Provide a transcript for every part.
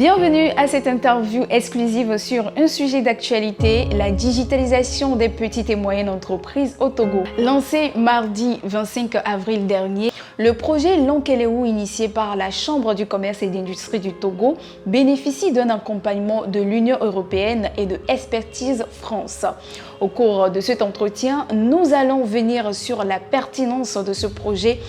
Bienvenue à cette interview exclusive sur un sujet d'actualité, la digitalisation des petites et moyennes entreprises au Togo. Lancé mardi 25 avril dernier, le projet Lonkeleu, initié par la Chambre du commerce et d'industrie du Togo, bénéficie d'un accompagnement de l'Union européenne et de Expertise France. Au cours de cet entretien, nous allons venir sur la pertinence de ce projet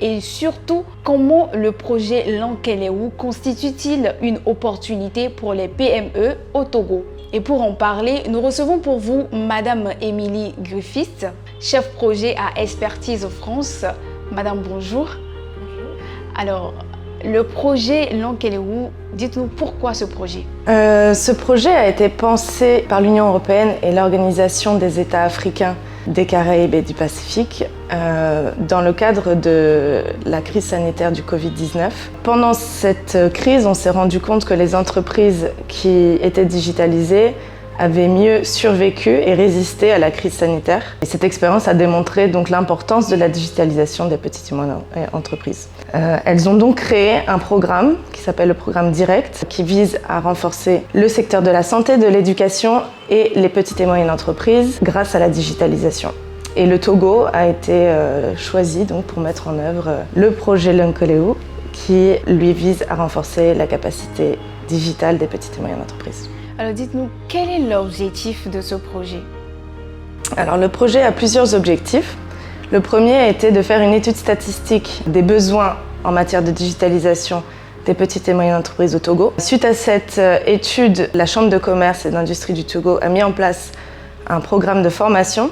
et surtout comment le projet Lonkeleu constitue-t-il une opportunité pour les PME au Togo. Et pour en parler, nous recevons pour vous Madame Émilie Griffith, chef projet à Expertise France. Madame, bonjour. Bonjour. Alors, le projet Lonkeleu, dites-nous pourquoi ce projet? Ce projet a été pensé par l'Union européenne et l'Organisation des États africains des Caraïbes et du Pacifique dans le cadre de la crise sanitaire du Covid-19. Pendant cette crise, on s'est rendu compte que les entreprises qui étaient digitalisées avaient mieux survécu et résisté à la crise sanitaire. Et cette expérience a démontré donc l'importance de la digitalisation des petites et moyennes entreprises. Elles ont donc créé un programme qui s'appelle le programme Direct, qui vise à renforcer le secteur de la santé, de l'éducation et les petites et moyennes entreprises grâce à la digitalisation. Et le Togo a été choisi donc pour mettre en œuvre le projet Lonkeleu, qui lui vise à renforcer la capacité digitale des petites et moyennes entreprises. Alors dites-nous, quel est l'objectif de ce projet? Alors le projet a plusieurs objectifs. Le premier a été de faire une étude statistique des besoins en matière de digitalisation des petites et moyennes entreprises au Togo. Suite à cette étude, la Chambre de commerce et d'industrie du Togo a mis en place un programme de formation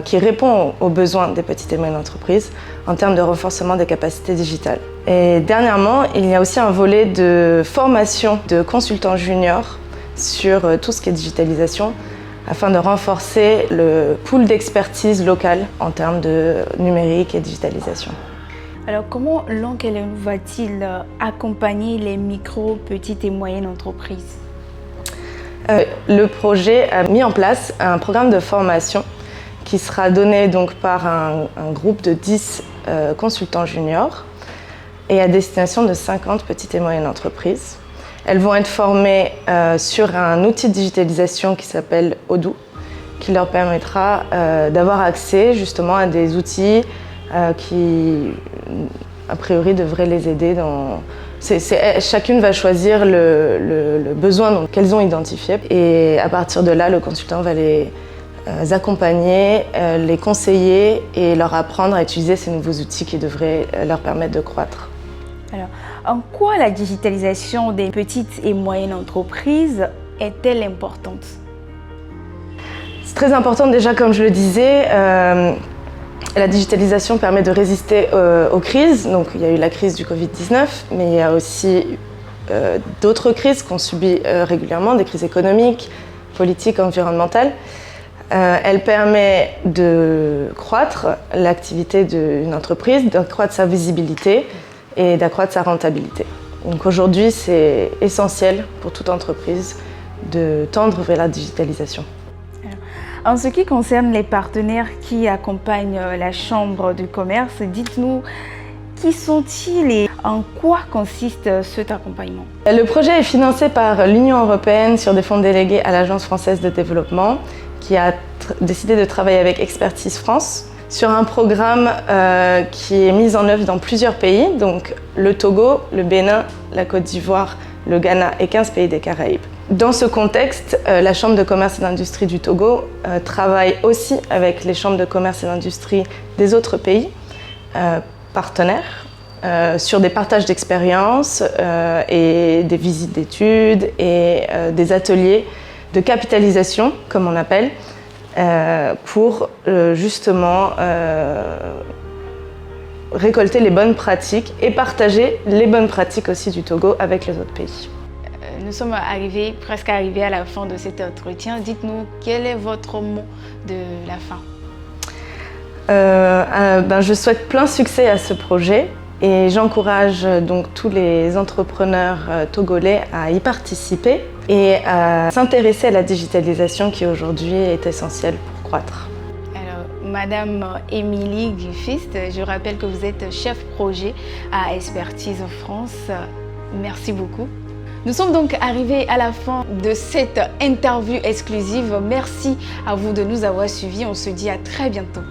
qui répond aux besoins des petites et moyennes entreprises en termes de renforcement des capacités digitales. Et dernièrement, il y a aussi un volet de formation de consultants juniors sur tout ce qui est digitalisation afin de renforcer le pool d'expertise locale en termes de numérique et digitalisation. Alors comment Lonkeleu va-t-il accompagner les micro, petites et moyennes entreprises? Le projet a mis en place un programme de formation qui sera donné donc par un groupe de 10 consultants juniors et à destination de 50 petites et moyennes entreprises. Elles vont être formées sur un outil de digitalisation qui s'appelle Odoo, qui leur permettra d'avoir accès justement à des outils qui, a priori, devraient les aider dans... Chacune va choisir le besoin qu'elles ont identifié et à partir de là, le consultant va les accompagner, les conseiller et leur apprendre à utiliser ces nouveaux outils qui devraient leur permettre de croître. Alors, en quoi la digitalisation des petites et moyennes entreprises est-elle importante? C'est très important déjà, comme je le disais, la digitalisation permet de résister aux crises. Donc, il y a eu la crise du Covid-19, mais il y a aussi d'autres crises qu'on subit régulièrement, des crises économiques, politiques, environnementales. Elle permet de croître l'activité d'une entreprise, d'accroître sa visibilité et d'accroître sa rentabilité. Donc aujourd'hui, c'est essentiel pour toute entreprise de tendre vers la digitalisation. En ce qui concerne les partenaires qui accompagnent la Chambre du commerce, dites-nous qui sont-ils et en quoi consiste cet accompagnement? Le projet est financé par l'Union européenne sur des fonds délégués à l'Agence française de développement qui a décidé de travailler avec Expertise France sur un programme qui est mis en œuvre dans plusieurs pays, donc le Togo, le Bénin, la Côte d'Ivoire, le Ghana et 15 pays des Caraïbes. Dans ce contexte, la Chambre de commerce et d'industrie du Togo travaille aussi avec les chambres de commerce et d'industrie des autres pays partenaires sur des partages d'expériences et des visites d'études et des ateliers de capitalisation, comme on appelle, pour justement récolter les bonnes pratiques et partager les bonnes pratiques aussi du Togo avec les autres pays. Nous sommes presque arrivés à la fin de cet entretien. Dites-nous, quel est votre mot de la fin? Je souhaite plein succès à ce projet et j'encourage donc tous les entrepreneurs togolais à y participer et à s'intéresser à la digitalisation qui aujourd'hui est essentielle pour croître. Alors, Madame Émilie Griffith, je rappelle que vous êtes chef projet à Expertise France. Merci beaucoup. Nous sommes donc arrivés à la fin de cette interview exclusive. Merci à vous de nous avoir suivis. On se dit à très bientôt.